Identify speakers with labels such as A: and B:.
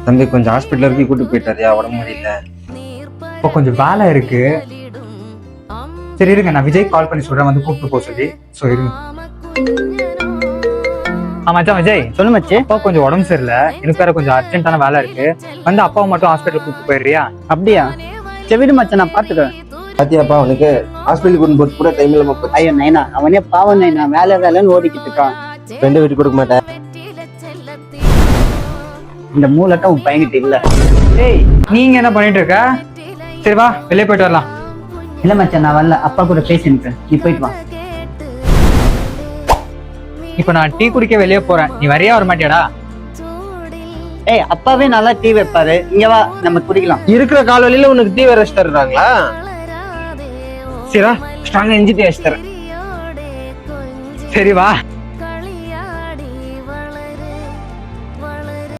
A: தம்பி கொஞ்சம் ஹாஸ்பிட்டல் வரைக்கும் கூட்டு போயிட்டாரியா, உடம்பு முடியல.
B: இப்போ கொஞ்சம் வேலை இருக்கு. சரி இருங்க, நான் விஜய் கால் பண்ணி சொல்றேன், வந்து கூப்பிட்டு போக சொல்லி. ஸோ இருங்க. மச்சான் விஜய்,
C: சொல்லு மச்சி.
B: அப்பா கொஞ்சம் உடம்பு சரியில்லை, எனக்கு வேற கொஞ்சம் அர்ஜென்ட்டான வேலை இருக்கு. வந்து அப்பாவை மட்டும் ஹாஸ்பிட்டல் கூப்பிட்டு போயிடுறியா?
C: அப்படியா? சரி விடு மச்சான், நான் பாத்துக்கிறேன்.
A: பாத்தியாப்பா, அவனுக்கு ஹாஸ்பிட்டல் கூட்டு போறது கூட டைம் இல்லாம போச்சு.
C: ஐயோ நைனா, அவனே பாவம் நைனா, வேலைன்னு ஓடிக்கிட்டு இருக்கான்.
A: ஃப்ரெண்டை விட்டு கொடுக்க மாட்டேன்.
C: இந்த மூலட்டம் உன் பையன்கிட்ட இல்ல.
B: ஏய், நீங்க என்ன பண்ணிட்டு இருக்க? சரி வா, வெளியே போயிட்டு வரலாம்.
C: இல்ல மச்சான், நான் வரல, அப்பா கூட பேசி நிற்பேன், நீ போயிட்டு வா.
B: இப்ப நான் டீ குடிக்க வெளியே போறேன், நீ வரையா வர மாட்டியாடா?
C: ஏய், அப்பாவே நல்லா டீ வைப்பாரு, இங்க வா நம்ம குடிக்கலாம்.
A: இருக்கிற காலவழியில உனக்கு டீ வேற வச்சு தர்றாங்களா?
B: சரிடா, ஸ்ட்ராங்கா இஞ்சி டீ வச்சு தரேன். சரி வா.